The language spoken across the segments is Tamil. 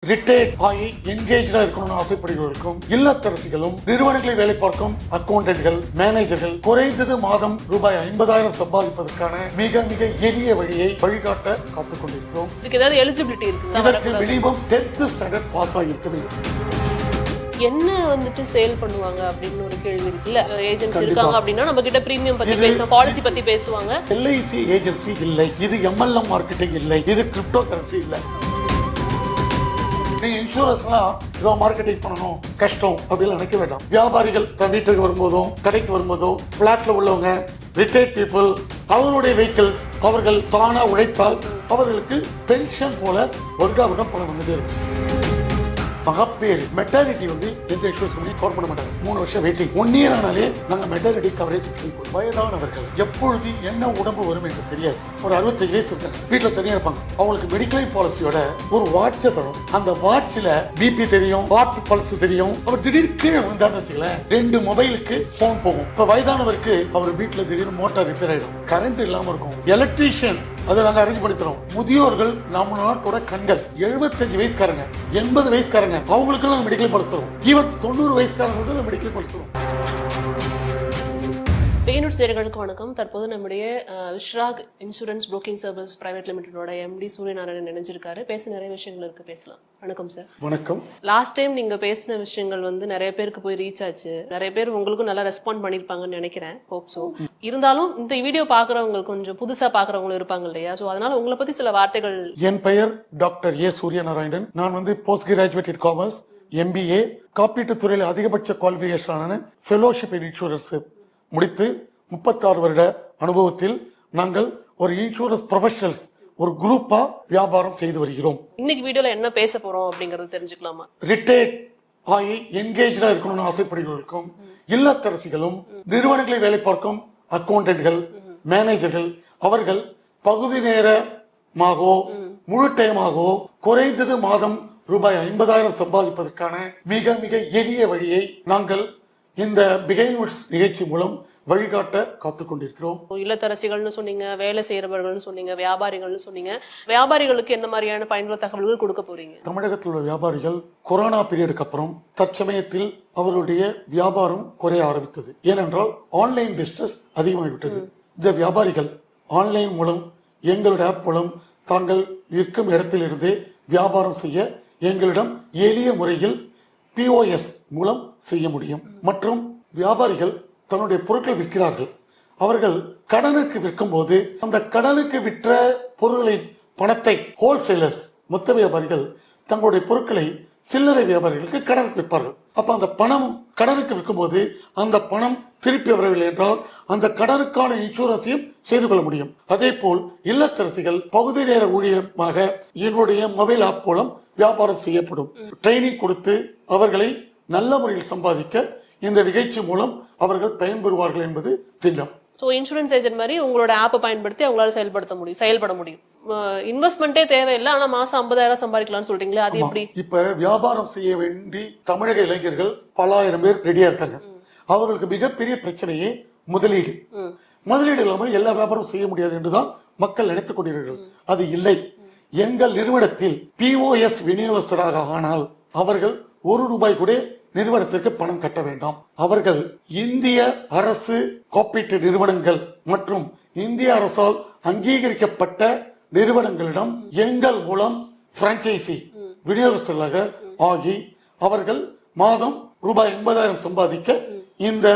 ரிட்டையர்ட் ஆகி என்கேஜா இருக்கணும்னு ஆசைப்படுகிறவர்களுக்கும் இல்லத்தரசிகளும் நிறுவனங்களில் வேலை பார்க்கும் அக்கௌண்டன்ட்கள் மேனேஜர்கள் குறைந்தது மாதம் ரூபாய் 50,000 சம்பாதிப்பதற்கான மிக மிக எளிய வழியை வழிகாட்ட காத்துக் கொண்டிருக்கிறோம். இதுக்கு ஏதாவது எலிஜிபிலிட்டி இருக்கு? இதற்கு மினிமம் 10th ஸ்டாண்டர்ட் பாஸ் ஆகியிருக்க வேண்டும். என்ன வந்துட்டு சேல் பண்ணுவாங்க அப்படின்னு ஒரு கேள்வி இருக்குல்ல. ஏஜென்சி இருக்காங்க அப்படின்னா நம்ம கிட்ட பிரீமியம் பத்தி பேசுவாங்க, பாலிசி பத்தி பேசுவாங்க. எல்ஐசி ஏஜென்சி இல்லை, இது எம்எல்எம் மார்க்கெட்டிங் இல்லை, இது கிரிப்டோ கரன்சி இல்லை. நீங்க இன்சூரன்ஸ்லாம் ஏதோ மார்க்கெட்டிங் பண்ணணும் கஷ்டம் அப்படின்னு நினைக்க வேண்டாம். வியாபாரிகள் தன் வீட்டுக்கு வரும்போதும் கடைக்கு வரும்போதும் பிளாட்ல உள்ளவங்க ரிட்டையர்ட் பீப்புள் அவர்களுடைய வெஹிக்கிள்ஸ் அவர்கள் தானா உழைத்தால் அவர்களுக்கு பென்ஷன் போல வருடம் பணம் வந்துட்டே இருக்கும். மகப்பேறு மெட்டர்னிட்டி வந்து எந்த இன்சூரன்ஸ் கம்பெனி கவர் பண்ண மாட்டாங்க. 3 வருஷம் வெயிட்டிங். 1 இயர் ஆனாலே நாங்க மெட்டர்னிட்டி கவரேஜ். வயதானவர்கள் எப்பொழுது என்ன உடம்பு வரும் என்று தெரியாது. ஒரு 65 வயசு இருக்காங்க, வீட்டுல தனியா இருப்பாங்க. அவங்களுக்கு மெடிக்கல் பாலிசியோட ஒரு வாட்சை தரும். அந்த வாட்ச்ல பிபி தெரியும், ஹார்ட் பல்ஸ் தெரியும். அவர் திடீர்னு கீழே விழுந்தான்னு வச்சுக்கல 2 மொபைலுக்கு போன் போகும். இப்ப வயதானவருக்கு அவர் வீட்டுல திடீர்னு மோட்டார் ரிப்பேர் ஆயிடும், கரண்ட் இல்லாம இருக்கும். எலக்ட்ரீஷியன் அதை நாங்க அரேஞ்ச் பண்ணி தரோம். முதியோர்கள் நம்ம நாட்டோட கண்கள். 75 வயசுக்காரங்க 80 வயசுக்காரங்க அவங்களுக்கு நாங்க மெடிக்கல் பாலிசி தரோம். ஈவன் 90 வயசுக்காரங்களுக்கு மெடிக்கல் பாலிசி தரோம். பேனூர் நேயர்களுக்கு வணக்கம். தற்போது நம்முடைய Vishrak insurance broking service private லிமிடெடோட எம்டி சூரியநாராயணன் நினைஞ்சிருக்காரு. பேச நிறைய விஷயங்கள் இருக்கு, பேசலாம். வணக்கம் சார். வணக்கம். லாஸ்ட் டைம் நீங்க பேசின விஷயங்கள் வந்து நிறைய பேருக்கு போய் ரீச் ஆச்சு. நிறைய பேர் உங்களுக்கும் நல்லா ரெஸ்பாண்ட் பண்ணிருப்பாங்கன்னு நினைக்கிறேன். Hope so. இருந்தாலும் இந்த வீடியோ பாக்குறவங்க கொஞ்சம் புதுசா பாக்குறவங்களும் இருப்பாங்க இல்லையா? சோ அதனால உங்களை பத்தி சில வார்த்தைகள். என் பெயர் டாக்டர் ஏ சூரியநாராயணன். நான் வந்து போஸ்ட் கிராஜுவேட் காமர்ஸ் MBA காப்பீட்டு துறையில் அதிகபட்ச குவாலிஃபிகேஷனான ஃபெலோஷிப் இன் இன்சூரன்ஸ் முடித்து 36 வருட அனுபவத்தில் நாங்கள் ஒரு இன்சூரன்ஸ் ப்ரொஃபஷனல்ஸ் ஒரு குரூப்பா வியாபாரம் செய்து வருகிறோம். இன்னைக்கு வீடியோல என்ன பேச போறோம் அப்படிங்கறது தெரிஞ்சுக்கலாமா? ரிட்டையர்ட் ஆகி என்கேஜா இருக்கணும்னு ஆசைப்படுகிறவர்களுக்கும் இல்லத்தரசிகளும் நிறுவனங்களில் வேலை பார்க்கும் அக்கௌண்டன்ட்கள் மேனேஜர்கள் அவர்கள் பகுதி நேரமாகவோ முழு டைமாகவோ குறைந்தது மாதம் ரூபாய் 50,000 சம்பாதிப்பதற்கான மிக மிக எளிய வழியை நாங்கள் இந்த பிகைன்வுட்ஸ் நிகழ்ச்சி மூலம் வழிகாட்ட காத்துக் கொண்டிருக்கிறோம். இல்லத்தரசிகள்னு சொன்னீங்க, வேலை செய்யறவர்கள்னு சொன்னீங்க, வியாபாரிகள்னு சொன்னீங்க. வியாபாரிகளுக்கு என்ன மாதிரியான பயனுள்ள தகவல்கள் கொடுக்க போறீங்க? தமிழகத்தில் உள்ள வியாபாரிகள் கொரோனா பீரியடுக்கு அப்புறம் தற்சமயத்தில் அவருடைய வியாபாரம் குறைய ஆரம்பித்தது. ஏனென்றால் ஆன்லைன் பிசினஸ் அதிகமாகிவிட்டது. இந்த வியாபாரிகள் ஆன்லைன் மூலம் எங்களுடைய ஆப் மூலம் தாங்கள் இருக்கும் இடத்திலிருந்தே வியாபாரம் செய்ய எங்களிடம் எளிய முறையில் POS மூலம் செய்ய முடியும். மற்றும் வியாபாரிகள் தன்னுடைய பொருட்கள் விற்கிறார்கள். அவர்கள் கடனுக்கு விற்கும் போது அந்த கடனுக்கு விற்ற பொருட்களின் பணத்தை ஹோல்சேலர்ஸ் மொத்த வியாபாரிகள் தங்களுடைய பொருட்களை சில்லறை வியாபாரிகளுக்கு கடனுக்கு விற்பார்கள். அப்ப அந்த பணம் கடனுக்கு விற்கும் போது அந்த பணம் திருப்பி வரவில்லை என்றால் அந்த கடனுக்கான இன்சூரன்ஸையும் செய்து கொள்ள முடியும். அதே போல் இல்லத்தரசிகள் பகுதி நேர ஊழியமாக எங்களுடைய மொபைல் ஆப் மூலம் வியாபாரம் செய்யப்படும். ட்ரைனிங் கொடுத்து அவர்களை நல்ல முறையில் சம்பாதிக்க இந்த நிகழ்ச்சி மூலம் அவர்கள் பயன்பெறுவார்கள் என்பது திட்டம். சோ இன்சூரன்ஸ் ஏஜென்ட் மாதிரி உங்களோட ஆப்பை பயன்படுத்தி அவங்களால செயல்பட முடியும். இன்வெஸ்ட்மெண்டே தேவையில்லை, ஆனா மாசம் 50,000 சம்பாதிக்கலாம்னு சொல்றீங்களா, அது எப்படி? இப்ப வியாபாரம் செய்ய வேண்டி தமிழக இளைஞர்கள் பல ஆயிரம் பேர் ரெடியா இருக்காங்க. அவர்களுக்கு மிகப்பெரிய பிரச்சனையே முதலீடு. முதலீடு இல்லாமல் எல்லா வியாபாரம் செய்ய முடியாது என்றுதான் மக்கள் நினைத்துக் கொண்டிருக்கிறார்கள். அது இல்லை. எங்கள் நிறுவனத்தில் POS விநியோகஸ்தராக ஆனால் அவர்கள் ₹1 கூட நிறுவனத்திற்கு பணம் கட்ட வேண்டாம். அவர்கள் இந்திய அரசு காப்பீட்டு நிறுவனங்கள் மற்றும் இந்திய அரசால் அங்கீகரிக்கப்பட்ட நிறுவனங்களிடம் எங்கள் மூலம் பிரான்சைசி விநியோகஸ்தர்களாக ஆகி அவர்கள் மாதம் ரூபாய் 80,000 சம்பாதிக்க இந்த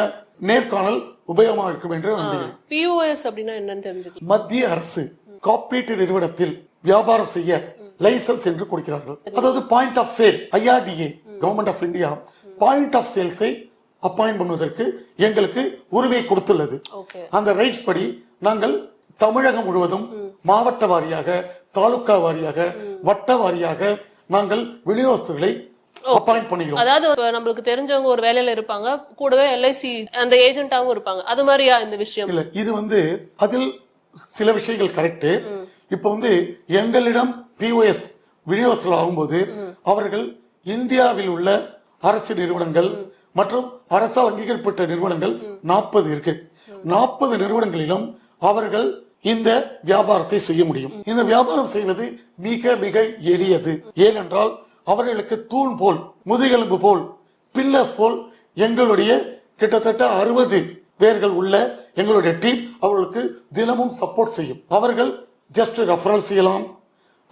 நேர்காணல் உபயோகமாக இருக்கும் என்று நம்புகிறேன். POS அப்படின்னா என்னன்னு தெரிஞ்சுக்கலாம். மத்திய அரசு காப்பீட்டு நிறுவனத்தில் வியாபாரம் செய்ய லைசன்ஸ் என்று கொடுக்கிறார்கள். அதாவது point of sale IRDA government of India point of சேல்ஸை அப்பாயிண்ட் பண்ணுவதற்கு எங்களுக்கு உரிமை கொடுத்துள்ளது. அந்த ரைட்ஸ் படி நாங்கள் தமிழகம் முழுவதும் மாவட்ட வாரியாக தாலுகா வாரியாக வட்ட வாரியாக நாங்கள் விநியோகஸ்தர்களை அப்பாயிண்ட் பண்ணுகிறோம். அதாவது நம்மளுக்கு தெரிஞ்சவங்க ஒரு வேலையில இருப்பாங்க, கூடவே LIC அந்த ஏஜென்ட்டாவும் இருப்பாங்க. அது மாதிரியா இந்த விஷயம்? இல்ல, இது வந்து அதில் சில விஷயங்கள் கரெக்ட். இப்ப வந்து எங்களிடம் POS விநியோகஸ்தர்கள் ஆகும்போது அவர்கள் இந்தியாவில் உள்ள அரசு நிறுவனங்கள் மற்றும் அரசால் அங்கீகரிக்கப்பட்ட நிறுவனங்கள் 40 இருக்கு. 40 நிறுவனங்களிலும் அவர்கள் இந்த வியாபாரத்தை செய்ய முடியும். இந்த வியாபாரம் செய்வது மிக மிக எளியது. ஏனென்றால் அவர்களுக்கு தூண் போல், முதுகெலும்பு போல், பில்லர்ஸ் போல் எங்களுடைய கிட்டத்தட்ட 60 பேர்கள் உள்ள எங்களுடைய டீம் அவர்களுக்கு தினமும் சப்போர்ட் செய்யும். அவர்கள் ஜஸ்ட் ரெஃபரல் செய்யலாம்,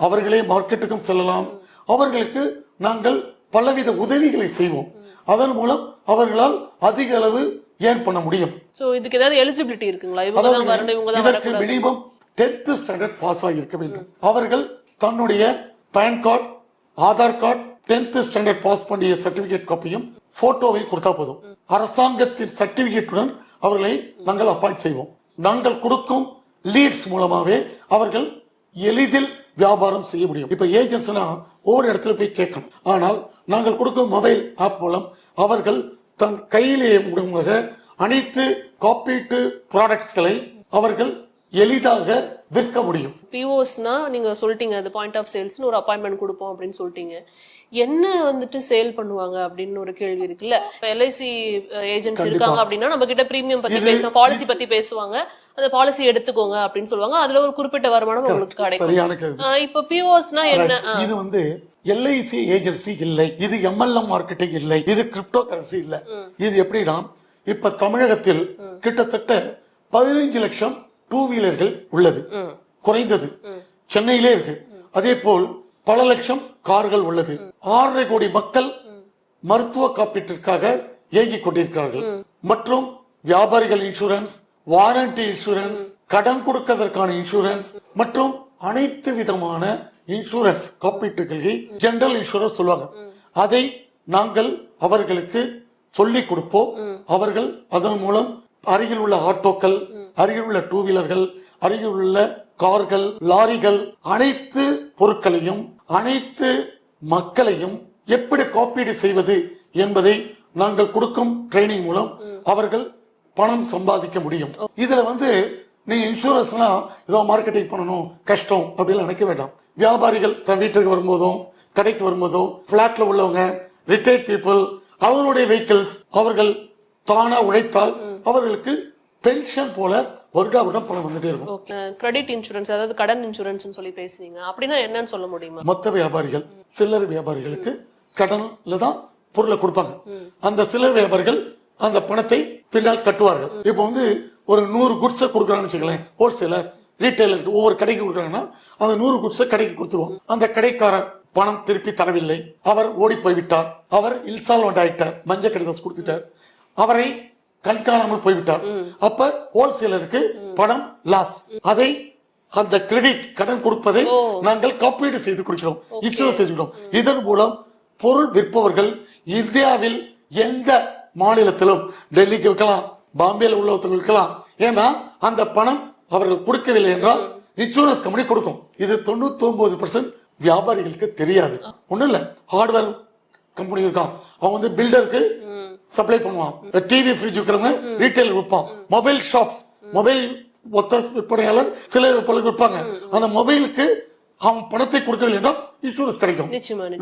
அவர்களே மார்க்கெட்டுக்கும் செல்லலாம், அவர்களுக்கு நாங்கள் பலவித உதவிகளை செய்வோம். அதன் மூலம் அவர்களால் அதிக அளவு ஏர்ன் பண்ண முடியும். சோ இதுக்கு ஏதாவது எலிஜிபிலிட்டி இருக்குங்களா? இவங்க தான் வரணும், இவங்க தான் இதற்கு வரக்கூடாது. மினிமம் 10th ஸ்டாண்டர்ட் பாஸ் ஆகியிருக்க வேண்டும். அவர்கள் தன்னுடைய PAN card, Aadhaar card, 10th standard pass பண்ணிய சர்டிபிகேட் காப்பியும் போட்டோவை கொடுத்தா போதும். அரசாங்கத்தின் சர்டிபிகேட்டுடன் அவர்களை நாங்கள் அப்பாயிண்ட் செய்வோம். நாங்கள் கொடுக்கும் லீட்ஸ் மூலமாவே அவர்கள் எளிதில் வியாபாரம் செய்ய முடியும். இப்ப ஏஜென்ட்ஸ்னா ஒவ்வொரு இடத்துல போய் கேட்கணும். ஆனால் நாங்கள் கொடுக்கும் மொபைல் ஆப் மூலம் அவர்கள் தன் கையிலேயே முழுமையாக அனைத்து காப்பீட்டு ப்ராடக்ட்ஸ்களை அவர்கள் எளிதாக விற்க முடியும். பிஓஸ்னா நீங்க சொல்லிட்டீங்க, அது பாயிண்ட் ஆஃப் சேல்ஸ்னு ஒரு அப்பாயின்மெண்ட் கொடுப்போம் அப்படின்னு சொல்லிட்டீங்க. என்ன வந்துட்டு சேல் பண்ணுவாங்க அப்படின்னு ஒரு கேள்வி இருக்குல்ல. எல்ஐசி ஏஜென்ட்ஸ் இருக்காங்க அப்படின்னா நம்ம கிட்ட பிரீமியம் பத்தி பேசுவாங்க, பாலிசி பத்தி பேசுவாங்க, அந்த பாலிசி எடுத்துக்கோங்க அப்படின்னு சொல்லுவாங்க. அதுல ஒரு குறிப்பிட்ட வருமானம் உங்களுக்கு கிடைக்கும். சரியான கேள்வி. இப்ப பிஓஸ்னா என்ன? இது வந்து எல்ஐசி ஏஜென்சி இல்லை, இது எம்எல்எம் மார்க்கெட்டிங் இல்லை, இது கிரிப்டோ கரன்சி இல்ல. இது எப்படின்னா, இப்ப தமிழகத்தில் கிட்டத்தட்ட 15 லட்சம் 2 வீலர்கள் உள்ளது, குறைந்தது. சென்னையிலே இருக்கு. அதே போல் பல லட்சம் கார்கள் உள்ளது. 6.5 கோடி மக்கள் மருத்துவ காப்பீட்டிற்காக இயங்கிக் கொண்டிருக்கிறார்கள். மற்றும் வியாபாரிகள் இன்சூரன்ஸ், வாரண்டி இன்சூரன்ஸ், கடன் கொடுப்பதற்கான இன்சூரன்ஸ் மற்றும் அனைத்து விதமான இன்சூரன்ஸ் காப்பீட்டுகளை ஜெனரல் இன்சூரன்ஸ் சொல்லுவாங்க. அதை நாங்கள் அவர்களுக்கு சொல்லிக் கொடுப்போம். அவர்கள் அதன் மூலம் அருகில் உள்ள ஆட்டோக்கள், அருகில் உள்ள 2 வீலர்கள், அருகில் உள்ள கார்கள், லாரிகள், அனைத்து பொருட்களையும் அனைத்து மக்களையும் எப்படி காப்பீடு செய்வது என்பதை நாங்கள் கொடுக்கும் ட்ரைனிங் மூலம் அவர்கள் பணம் சம்பாதிக்க முடியும். இதுல வந்து நீ இன்சூரன்ஸ்னா ஏதோ மார்க்கெட்டிங் பண்ணணும் கஷ்டம் அப்படின்னு நினைக்க வேண்டாம். வியாபாரிகள் தன் வீட்டுக்கு வரும்போதும் கடைக்கு வரும்போதும் பிளாட்ல உள்ளவங்க, ரிட்டையர்ட் பீப்புள், அவர்களுடைய வெஹிக்கிள்ஸ் அவர்கள் தானா உழைத்தால் அவர்களுக்கு பென்ஷன் போல வருடாவிடம் பணம் வந்துட்டே இருக்கும். கிரெடிட் இன்சூரன்ஸ், அதாவது கடன் இன்சூரன்ஸ் சொல்லி பேசுறீங்க, அப்படின்னா என்னன்னு சொல்ல முடியுமா? மொத்த வியாபாரிகள், சில்லறை வியாபாரிகளுக்கு கடன்ல தான் பொருளை கொடுப்பாங்க. அந்த சில்லறை வியாபாரிகள் அந்த பணத்தை பின்னால் கட்டுவார்கள். இப்போ வந்து ஒரு 100 குட்ஸை கொடுக்குறான்னு வச்சுக்கலாம், ஹோல்சேலர் ரீட்டைலருக்கு ஒவ்வொரு கடைக்கு கொடுக்குறாங்கன்னா அந்த 100 குட்ஸை கடைக்கு கொடுத்துருவோம். அந்த கடைக்காரர் பணம் திருப்பி தரவில்லை, அவர் ஓடி போய்விட்டார், அவர் இன்சால்வெண்ட் ஆயிட்டார், மஞ்சள் கடிதம் கொடுத்துட்டார், அவரை கண்காணாமல் போய்விட்டார். அப்ப ஹோல்சேலருக்கு பணம் லாஸ். அதை அந்த கிரெடிட் கடன் கொடுப்பதை நாங்கள் காப்பீடு செய்து கொடுக்கிறோம், இன்சூரன்ஸ் செய்துக்கிறோம். இதன் மூலம் பொருள் விற்பவர்கள் இந்தியாவில் எந்த மாநிலத்திலும், டெல்லிக்கு விற்கலாம், பாம்பேல உள்ளவர்கள் விற்கலாம். ஏன்னா அந்த பணம் அவர்கள் கொடுக்கவில்லை என்றால் இன்சூரன்ஸ் கம்பெனி கொடுக்கும். இது 99% வியாபாரிகளுக்கு தெரியாது. ஒண்ணும் இல்ல, ஹார்ட்வேர் கம்பெனி இருக்கான், அவன் வந்து பில்டருக்கு சப்ளை பண்ணுவான், டிவி ஃப்ரிட்ஜ் விற்கிறவங்க ரீட்டைலர் விற்பான், மொபைல் ஷாப்ஸ், மொபைல் மொத்த விற்பனையாளர் சிலர் விற்பாங்க. அந்த மொபைலுக்கு அவன் பணத்தை கொடுக்கவில்லை என்றால் இன்சூரன்ஸ் கிடைக்கும்.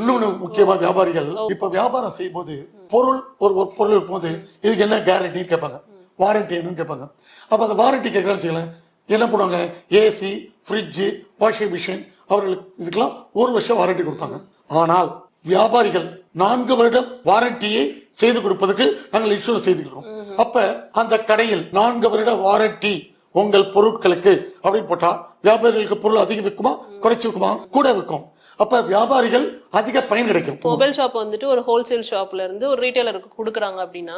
இன்னொன்னு முக்கியமா வியாபாரிகள் இப்ப வியாபாரம் செய்யும் போது பொருள் ஒரு பொருள் இருக்கும் போது இதுக்கு என்ன கேரண்டி கேட்பாங்க, வாரண்டி என்னன்னு கேட்பாங்க. அப்ப அந்த வாரண்டி கேட்கறான்னு வச்சுக்கலாம், என்ன பண்ணுவாங்க, ஏசி, ஃப்ரிட்ஜ், வாஷிங் மிஷின் அவர்களுக்கு இதுக்கெல்லாம் 1 வருஷம் வாரண்டி கொடுப்பாங்க. ஆனால் வியாபாரிகள் 4 வருடம் வாரண்டியை செய்து கொடுப்பதற்கு நாங்கள் இன்சூரன்ஸ் செய்துக்கிறோம். அப்ப அந்த கடையில் 4 வருட வாரண்டி உங்கள் பொருட்களுக்கு அப்படின்னு போட்டா வியாபாரிகளுக்கு பொருள் அதிகம் விற்குமா, குறைச்சு விற்குமா, கூட விற்கும். அப்ப வியாபாரிகள் அதிக பயன் கிடைக்கும். மொபைல் ஷாப் வந்துட்டு ஒரு ஹோல்சேல் ஷாப்ல இருந்து ஒரு ரீட்டைலருக்கு கொடுக்குறாங்க அப்படின்னா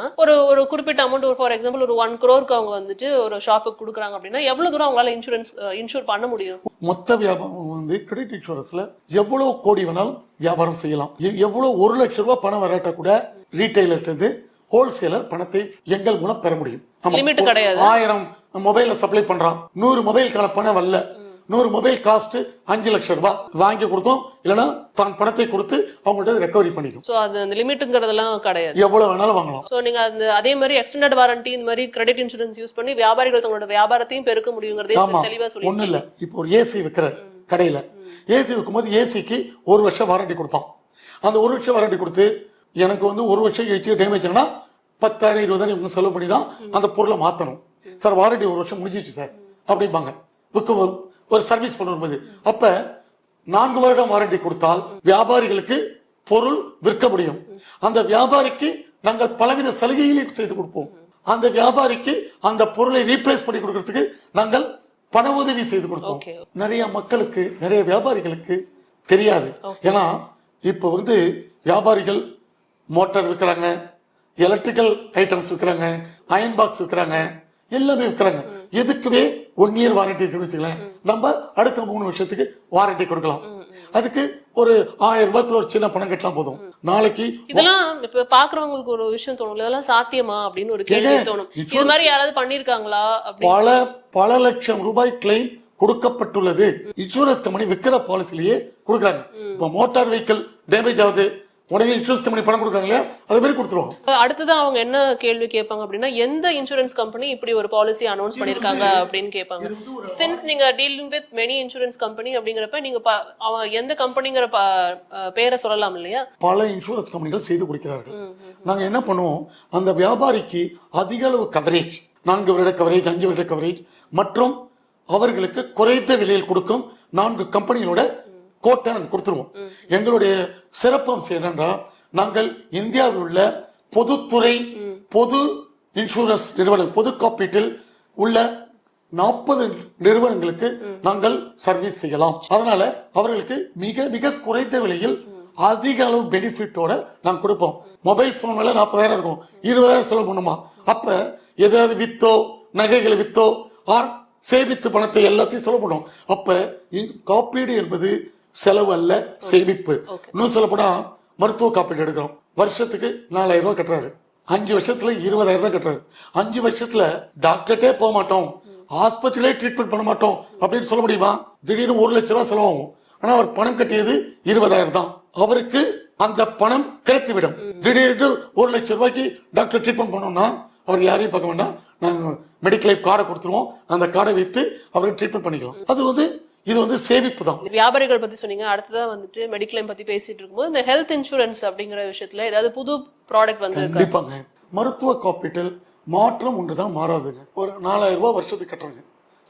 ஒரு குறிப்பிட்ட அமௌண்ட், ஒரு ஃபார் எக்ஸாம்பிள் ஒரு 1 crore அவங்க வந்துட்டு ஒரு ஷாப்புக்கு கொடுக்குறாங்க அப்படின்னா எவ்வளவு தூரம் அவங்களால இன்சூர் பண்ண முடியும்? மொத்த வியாபாரம் வந்து கிரெடிட் இன்சூரன்ஸ்ல எவ்வளவு கோடி வேணாலும் வியாபாரம் செய்யலாம். எவ்வளவு 1 லட்சம் ரூபாய் பணம் வராட்ட கூட ரீட்டைலர் இருந்து ஹோல்சேலர் பணத்தை எங்கள் மூலம் பெற முடியும். லிமிட் கிடையாது. 1000 மொபைல சப்ளை பண்றான், 100 மொபைலுக்கான பணம் வரல, 100 மொபைல் காஸ்ட் 5 லட்சம் ரூபாய் வாங்கி கொடுக்கும், இல்லனா தான் பணத்தை கொடுத்து அவங்கள்ட்ட ரெக்கவரி பண்ணிக்கும். சோ அது அந்த லிமிட்ங்கிறதெல்லாம் கிடையாது, எவ்வளவு வேணாலும் வாங்கலாம். சோ நீங்க அதே மாதிரி எக்ஸ்டெண்டட் வாரண்டி இந்த மாதிரி கிரெடிட் இன்சூரன்ஸ் யூஸ் பண்ணி வியாபாரிகள் தங்களோட வியாபாரத்தையும் பெருக்க முடியுங்கிறதே தெளிவா சொல்லி. ஒண்ணு இல்ல, இப்போ ஒரு ஏசி விற்கிற கடையில ஏசி விற்கும்போது ஏசிக்கு 1 வருஷம் வாரண்டி கொடுப்பான். அந்த 1 வருஷம் வாரண்டி கொடுத்து எனக்கு வந்து 1 வருஷம் கழிச்சு டேமேஜ் ஆனா 10,000 20,000 இவங்க செலவு பண்ணி தான் அந்த பொருளை மாத்தணும். சார் வாரண்டி 1 வருஷம் முடிஞ்சிச்சு சார் அப்படிம்பாங்க. ஒரு சர்வீஸ் பண்ணும்போது அப்ப 4 வருடம் வாரண்டி கொடுத்தால் வியாபாரிகளுக்கு பொருள் விற்க முடியும். அந்த வியாபாரிக்கு நாங்கள் பலவித சலுகைகளையும் செய்து கொடுப்போம். அந்த வியாபாரிக்கு அந்த பொருளை ரீப்ளேஸ் பண்ணி கொடுக்கறதுக்கு நாங்கள் பண உதவி செய்து கொடுப்போம். நிறைய மக்களுக்கு, நிறைய வியாபாரிகளுக்கு தெரியாது. ஏன்னா இப்ப வியாபாரிகள் மோட்டார் விற்கிறாங்க, எலக்ட்ரிக்கல் ஐட்டம்ஸ் விற்கிறாங்க, அயன் பாக்ஸ் விற்கிறாங்க, எல்லாமே விற்கிறாங்க. எதுக்குமே 1 இயர் வாரண்டி இருக்குன்னு வச்சுக்கலாம். நம்ம அடுத்த 3 வருஷத்துக்கு வாரண்டி கொடுக்கலாம். அதுக்கு ஒரு 1000 ரூபாய்க்குள்ள ஒரு சின்ன பணம் கட்டலாம் போதும். நாளைக்கு இதெல்லாம் இப்ப பாக்குறவங்களுக்கு ஒரு விஷயம் தோணும், இதெல்லாம் சாத்தியமா அப்படின்னு ஒரு கேள்வி தோணும். இது மாதிரி யாராவது பண்ணிருக்காங்களா? பல லட்சம் ரூபாய் கிளைம் கொடுக்கப்பட்டுள்ளது. இன்சூரன்ஸ் கம்பெனி விற்கிற பாலிசிலேயே கொடுக்குறாங்க. இப்ப மோட்டார் வெஹிக்கிள் டேமேஜ் ஆகுது, உடனே இன்சூரன்ஸ் கம்பெனி பணம் கொடுக்குறாங்க இல்லையா, அது மாதிரி கொடுத்துருவாங்க. அடுத்ததான் அவங்க என்ன கேள்வி கேட்பாங்க அப்படின்னா, எந்த இன்சூரன்ஸ் கம்பெனி இப்படி ஒரு பாலிசி அனௌன்ஸ் பண்ணிருக்காங்க அப்படின்னு கேட்பாங்க. சின்ஸ் நீங்க dealing with many insurance company அப்படிங்கிறப்ப நீங்க எந்த கம்பெனிங்கிற பேரை சொல்லலாம் இல்லையா? பல இன்சூரன்ஸ் கம்பெனிகள் செய்து கொடுக்கிறார்கள். நாங்க என்ன பண்ணுவோம், அந்த வியாபாரிக்கு அதிக அளவு கவரேஜ், 4 வருட கவரேஜ், 5 வருட கவரேஜ் மற்றும் அவர்களுக்கு குறைந்த விலையில் கொடுக்கும் 4 கம்பெனிகளோட கோட்டை நாங்கள் கொடுத்துருவோம். எங்களுடைய சிறப்பம்சம் என்னன்னா, நாங்கள் இந்தியாவில் உள்ள பொதுத்துறை பொது இன்சூரன்ஸ் நிறுவனம், பொது காப்பீட்டில் உள்ள 40 நிறுவனங்களுக்கு நாங்கள் சர்வீஸ் செய்யலாம். அதனால அவர்களுக்கு மிக மிக குறைந்த விலையில் அதிக அளவு பெனிஃபிட்டோட நாங்கள் கொடுப்போம். மொபைல் போன் விலை 40,000 இருக்கும், 20,000 செலவு பண்ணுமா? அப்ப எதாவது வித்தோ, நகைகளை வித்தோ, சேமித்து பணத்தை எல்லாத்தையும் செலவு பண்ணும். அப்ப காப்பீடு என்பது செலவு அல்ல, சேமிப்பு. இன்னும் சொல்ல போனா மருத்துவ காப்பீடு எடுக்கிறோம், வருஷத்துக்கு 4,000 ரூபாய் கட்டுறாரு, 5 வருஷத்துல 20,000 தான் கட்டுறாரு. 5 வருஷத்துல டாக்டர்டே போக மாட்டோம், ஆஸ்பத்திரியிலே ட்ரீட்மெண்ட் பண்ண மாட்டோம் அப்படின்னு சொல்ல முடியுமா? திடீர்னு 1 லட்சம் ரூபாய் செலவாகும். ஆனா அவர் பணம் கட்டியது 20,000 தான். அவருக்கு அந்த பணம் கிடைத்துவிடும். திடீர்னு 1 லட்சம் ரூபாய்க்கு டாக்டர் ட்ரீட்மெண்ட் பண்ணோம்னா அவர் யாரையும் பார்க்க வேண்டாம், நாங்க மெடிக்கல் லைஃப் கார்டை கொடுத்துருவோம், அந்த கார்டை வைத்து அவருக்கு ட்ரீட்மெண்ட் பண்ணிக்கலாம். அது இது சேமிப்பு தான். வியாபாரிகள் பத்தி சொன்னீங்க, அடுத்ததான் மெடிக்ளைம் பத்தி பேசிட்டு இருக்கும்போது இந்த ஹெல்த் இன்சூரன்ஸ் அப்படிங்கிற விஷயத்துல ஏதாவது புது ப்ராடக்ட் கண்டிப்பாங்க. மருத்துவ காப்பீட்டில் மாற்றம் ஒன்றுதான் மாறாதுங்க. ஒரு 4,000 ரூபாய் வருஷத்துக்கு கட்டுறாங்க,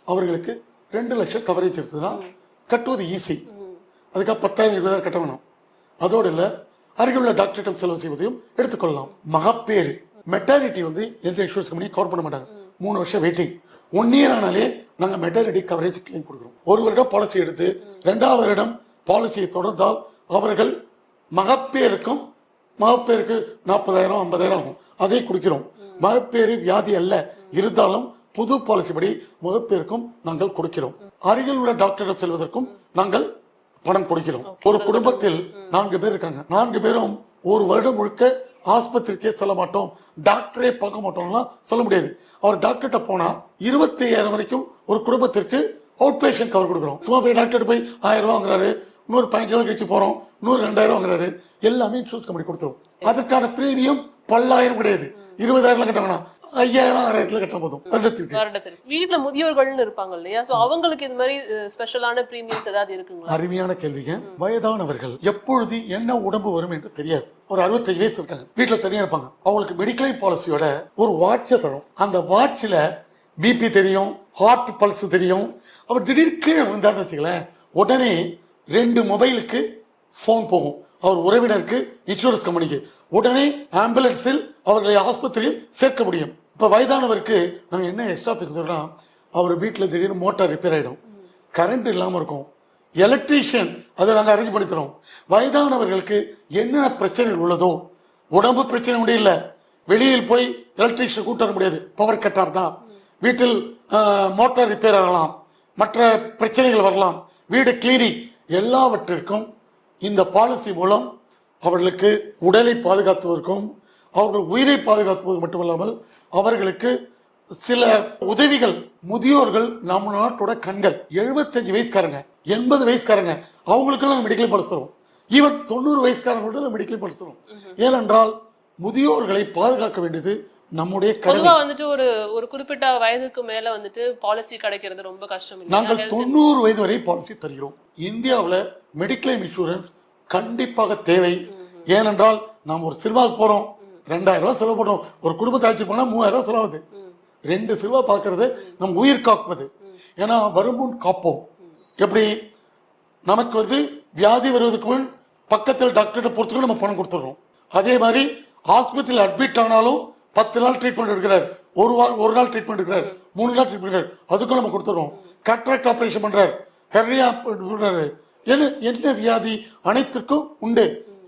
அவர்களுக்கு 2 லட்சம் கவரேஜ் இருக்குதுன்னா கட்டுவது ஈஸி. அதுக்காக 10,000 20,000 கட்ட வேணும். அதோடு இல்ல, அருகில் உள்ள டாக்டரிடம் செலவு செய்வதையும் எடுத்துக்கொள்ளலாம். மகப்பேறு மெட்டர்னிட்டி எந்த இன்சூரன்ஸ் கம்பெனியும் கவர் பண்ண மாட்டாங்க. 3 வருஷம் வெயிட்டிங். 1 இயர் ஆனாலே நாங்க மெட்டர்னிட்டி கவரேஜ் கிளைம் கொடுக்கிறோம். 1 வருடம் பாலிசி எடுத்து 2வது வருடம் பாலிசியை தொடர்ந்தால் அவர்கள் மகப்பேருக்கு 40,000 50,000 ஆகும், அதை கொடுக்கிறோம். மகப்பேறு வியாதி அல்ல, இருந்தாலும் புது பாலிசி படி மகப்பேருக்கும் நாங்கள் கொடுக்கிறோம். அருகில் உள்ள டாக்டரிடம் செல்வதற்கும் நாங்கள் பணம் கொடுக்கிறோம். ஒரு குடும்பத்தில் 4 பேர் இருக்காங்க, 4 பேரும் 1 வருடம் முழுக்க ஆஸ்பத்திரிக்கே செல்ல மாட்டோம், டாக்டரே பார்க்க மாட்டோம்னா சொல்ல முடியாது. அவர் டாக்டர்கிட்ட போனா 25,000 வரைக்கும் ஒரு குடும்பத்திற்கு அவுட் பேஷண்ட் கவர் கொடுக்குறோம். சும்மா போய் டாக்டர் போய் 1000 ரூபாய் வாங்குறாரு, 15,000 கழிச்சு போறோம், 2,000 வாங்குறாரு, எல்லாமே இன்சூரன்ஸ் கம்பெனி கொடுத்துரும். அதுக்கான பிரீமியம் 10,000 கிடையாது, 20,000 கட்ட வேணாம், 5,000 6,000 கட்ட போதும் வருடத்திற்கு. வீட்டுல முதியோர்கள்னு இருப்பாங்க இல்லையா, சோ அவங்களுக்கு இந்த மாதிரி ஸ்பெஷலான பிரீமியம்ஸ் ஏதாவது இருக்குங்களா? அருமையான கேள்விங்க. வயதானவர்கள் எப்பொழுது என்ன உடம்பு வரும் என்று தெரியாது. ஒரு 65 வயசு இருக்காங்க, வீட்டுல தனியா இருப்பாங்க, அவங்களுக்கு மெடிக்ளைம் பாலிசியோட ஒரு வாட்சை தரும். அந்த வாட்சில பிபி தெரியும், ஹார்ட் பல்ஸ் தெரியும். அவர் திடீர் கீழே விழுந்தாருன்னு வச்சுக்கலேன், உடனே 2 மொபைலுக்கு போன் போகும், அவர் உறவினருக்கு, இன்சூரன்ஸ் கம்பெனிக்கு. உடனே ஆம்புலன்ஸில் அவர்களை ஆஸ்பத்திரியில் சேர்க்க முடியும். இப்ப வயதானவருக்கு நாங்க என்ன எக்ஸ்ட்ரா ஃபெசிலிட்டினா, அவர் வீட்டுல திடீர்னு மோட்டார் ரிப்பேர் ஆயிடும், கரண்ட் இல்லாம இருக்கும், எலக்ட்ரீஷியன் அதை நாங்க அரேஞ்ச் பண்ணி தரோம். வயதானவர்களுக்கு என்னென்ன பிரச்சனைகள் உள்ளதோ, உடம்பு பிரச்சனை முடியல, வெளியில் போய் எலக்ட்ரீஷியன் கூட்ட வர முடியாது, பவர் கட்டார் தான், வீட்டில் மோட்டார் ரிப்பேர் ஆகலாம், மற்ற பிரச்சனைகள் வரலாம், வீடு கிளீனிங், எல்லாவற்றிற்கும் இந்த பாலிசி மூலம் அவர்களுக்கு உடலை பாதுகாத்துவதற்கும் அவர்கள் உயிரை பாதுகாத்துவது மட்டுமல்லாமல் அவர்களுக்கு சில உதவிகள். முதியோர்கள் நம்ம நாட்டோட கண்கள். 75 வயசுக்காரங்க, 80 வயசுக்காரங்க, அவங்களுக்கு நம்ம மெடிக்கல் பாலிசி தரும். ஈவன் 90 வயசுக்காரங்க மெடிக்கல் பாலிசி தரும். ஏனென்றால் முதியோர்களை பாதுகாக்க வேண்டியது நம்முடைய பொதுவா ஒரு குறிப்பிட்ட வயதுக்கு மேல பாலிசி கிடைக்கிறது ரொம்ப கஷ்டம். நாங்கள் 90 வயது வரை பாலிசி தருகிறோம். இந்தியாவில் மெடிக்ளைம் இன்சூரன்ஸ் கண்டிப்பாக தேவை. ஏனென்றால் நாம் ஒரு சினிமாவுக்கு போறோம், 2,000 ரூபாய் செலவு பண்றோம், ஒரு குடும்பத்தை அழைச்சி போனா 3,000 ரூபாய் செலவாகுது. 2 சினிமா பார்க்கறது நம் உயிர் காப்பது. ஏன்னா வருமுன் காப்போம். எப்படி நமக்கு வியாதி வருவதற்கு முன் பக்கத்தில் டாக்டர்கிட்ட போறதுக்கு நம்ம பணம் கொடுத்துடுறோம். அதே மாதிரி ஆஸ்பத்திரியில் அட்மிட் ஆனாலும் 10 நாள் ட்ரீட்மெண்ட் எடுக்கிறார், ஒரு நாள் ட்ரீட்மெண்ட் எடுக்கிறார், 3 நாள் ட்ரீட்மெண்ட் எடுக்கிறார், அதுக்கும் நம்ம கொடுத்துறோம். கேட்ராக்ட் ஆபரேஷன் பண்றார், ஹெர்னியா பண்றாரு, என்ன வியாதி அனைத்திற்கும் உண்டு.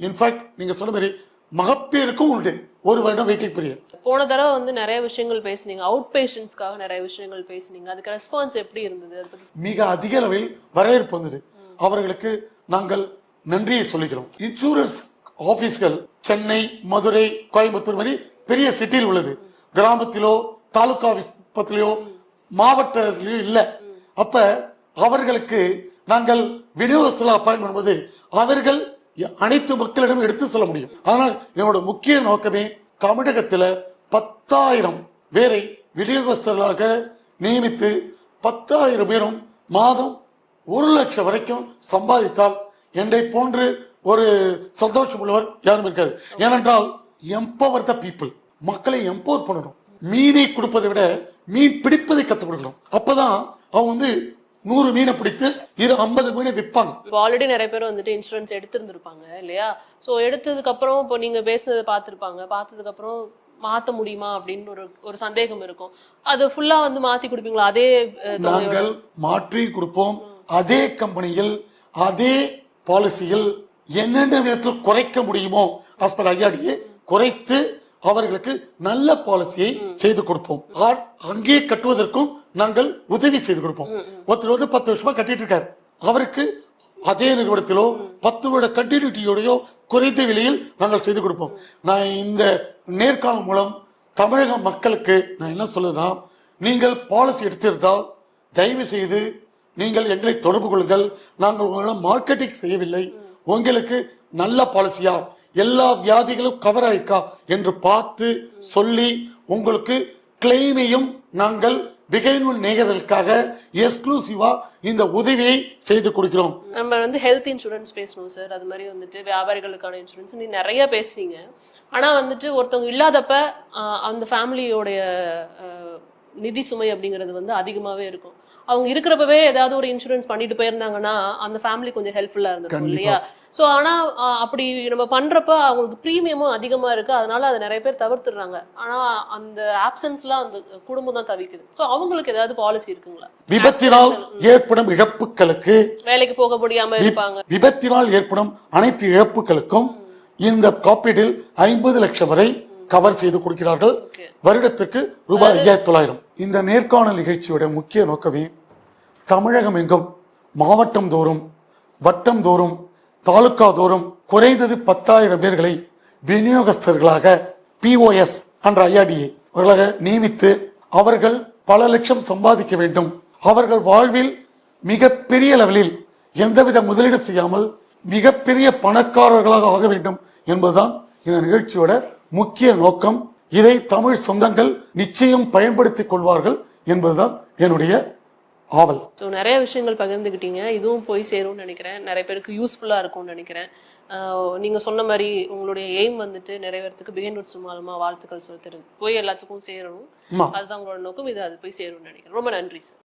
இன்ஃபேக்ட் நீங்க சொன்ன மாதிரி மகப்பேருக்கும் உண்டு 1 வருடம் வெயிட்டிங் பீரியட். போன தடவை வந்து நிறைய விஷயங்கள் பேசுனீங்க, அவுட் பேஷண்ட்ஸ்க்காக நிறைய விஷயங்கள் பேசுனீங்க. அதுக்கு ரெஸ்பான்ஸ் எப்படி இருந்தது? மிக அதிக அளவில் வரவேற்பு வந்தது. அவர்களுக்கு நாங்கள் நன்றியை சொல்லிக்கிறோம். இன்சூரன்ஸ் ஆபீஸ்கள் சென்னை, மதுரை, கோயம்புத்தூர் மாதிரி பெரிய சிட்டியில் உள்ளது. கிராமத்திலோ தாலுகா ஆபீஸ்லயோ மாவட்டத்திலயோ இல்ல. அப்ப அவர்களுக்கு நாங்கள் விநியோகத்தில் அப்பாயின் பண்ணும்போது அவர்கள் அனைத்து மக்களிடம் எடுத்து சொல்ல முடியும். அதனால் என்னோட முக்கிய நோக்கமே தமிழகத்தில் 10,000 பேரை விநியோகஸ்தர்களாக நியமித்து 10,000 பேரும் மாதம் 1 லட்சம் வரைக்கும் சம்பாதித்தால் என்னை போன்று ஒரு சந்தோஷம் உள்ளவர் யாரும் இருக்காது. ஏனென்றால் எம்பவர் த பீப்புள், மக்களை எம்பவர் பண்ணணும். மீனை கொடுப்பதை விட மீன் பிடிப்பதை கற்றுக் கொடுக்கணும். அப்பதான் அவங்க வந்து 100 மீனை பிடித்து 50 மீனை விற்பாங்க. இப்போ ஆல்ரெடி நிறைய பேர் வந்துட்டு இன்சூரன்ஸ் எடுத்திருந்திருப்பாங்க இல்லையா? ஸோ எடுத்ததுக்கு அப்புறம் இப்போ நீங்க பேசுனதை பார்த்துருப்பாங்க. பார்த்ததுக்கு அப்புறம் மாத்த முடியுமா அப்படின்னு ஒரு சந்தேகம் இருக்கும். அது ஃபுல்லா வந்து மாத்தி கொடுப்பீங்களா? அதே நாங்கள் மாற்றி கொடுப்போம். அதே கம்பெனியில் அதே பாலிசியில் என்னென்ன விதத்தில் குறைக்க முடியுமோ ஆஸ்பர் ஐஆர்டிஏ குறைத்து அவர்களுக்கு நல்ல பாலிசியை செய்து கொடுப்போம். அங்கே கட்டுவதற்கும் நாங்கள் உதவி செய்து கொடுப்போம். ஒருத்தர் வந்து 10 வருஷமா கட்டிட்டு இருக்காரு, அவருக்கு அதே நிறுவனத்திலோ 10 வருட கண்டினியூட்டியோடையோ குறைந்த விலையில் நாங்கள் செய்து கொடுப்போம். நான் இந்த நேர்காணல் மூலம் தமிழக மக்களுக்கு நான் என்ன சொல்லுன்னா, நீங்கள் பாலிசி எடுத்திருந்தால் தயவு செய்து நீங்கள் எங்களை தொடர்பு கொள்ளுங்கள். நாங்கள் உங்களிடம் மார்க்கெட்டிங் செய்யவில்லை. உங்களுக்கு நல்ல பாலிசியா, எல்லா வியாதிகளும் கவர் ஆயிருக்கா என்று பார்த்து சொல்லி உங்களுக்கு கிளைமையும் நாங்கள் பிகைன்வன் நேயர்களுக்காக எக்ஸ்க்ளூசிவா இந்த உதவியை செய்து கொடுக்கிறோம். நம்ம வந்து ஹெல்த் இன்சூரன்ஸ் பேசணும் சார், அது மாதிரி வந்துட்டு வியாபாரிகளுக்கான இன்சூரன்ஸ் நீ நிறைய பேசுறீங்க. ஆனா வந்துட்டு ஒருத்தவங்க இல்லாதப்ப அந்த ஃபேமிலியோடைய நிதி சுமை அப்படிங்கிறது வந்து அதிகமாவே இருக்கும். அவங்க இருக்கிறப்பவே ஏதாவது ஒரு இன்சூரன்ஸ் பண்ணிட்டு போயிருந்தாங்கன்னா அந்த ஃபேமிலி கொஞ்சம் ஹெல்ப்ஃபுல்லா இருந்திருக்கும் இல்லையா? ஸோ ஆனா அப்படி நம்ம பண்றப்ப அவங்களுக்கு ப்ரீமியமும் அதிகமா இருக்கு, அதனால அதை நிறைய பேர் தவிர்த்துடுறாங்க. ஆனா அந்த ஆப்சன்ஸ்லாம் அந்த குடும்பம் தான் தவிக்குது. ஸோ அவங்களுக்கு ஏதாவது பாலிசி இருக்குங்களா? விபத்தினால் ஏற்படும் இழப்புகளுக்கு வேலைக்கு போக முடியாம இருப்பாங்க. விபத்தினால் ஏற்படும் அனைத்து இழப்புகளுக்கும் இந்த காப்பீட்டில் 50 லட்சம் வரை கவர் செய்து கொடுக்கிறார்கள். வருடத்துக்கு ரூபாய் 5,900. இந்த நேர்காணல் நிகழ்ச்சியோட முக்கிய நோக்கமே தமிழகம் எங்கும் மாவட்டம் தோறும், வட்டம் தோறும், தாலுகா தோறும் குறைந்தது 10,000 பேர்களை விநியோகஸ்தர்களாக POS என்ற IRDA அவர்களாக நியமித்து அவர்கள் பல லட்சம் சம்பாதிக்க வேண்டும். அவர்கள் வாழ்வில் மிகப்பெரிய லெவலில் எந்தவித முதலீடு செய்யாமல் மிகப்பெரிய பணக்காரர்களாக ஆக வேண்டும் என்பதுதான் இந்த நிகழ்ச்சியோட முக்கிய நோக்கம். இதை தமிழ் சொந்தங்கள் நிச்சயம் பயன்படுத்திக் கொள்வார்கள் என்பதுதான் என்னுடைய ஆவல். நிறைய விஷயங்கள் பகிர்ந்துக்கிட்டீங்க. இதுவும் போய் சேரும்னு நினைக்கிறேன், நிறைய பேருக்கு யூஸ்ஃபுல்லா இருக்கும்னு நினைக்கிறேன். நீங்க சொன்ன மாதிரி உங்களுடைய எய்ம் வந்துட்டு நிறைவேறதுக்கு பிகைன் வுட்ஸ் மூலமா வாழ்த்துக்கள் சொல்லிட்டு போய் எல்லாத்துக்கும் சேரணும். அதுதான் உங்களோட நோக்கம். இது அது போய் சேரும்னு நினைக்கிறேன். ரொம்ப நன்றி சார்.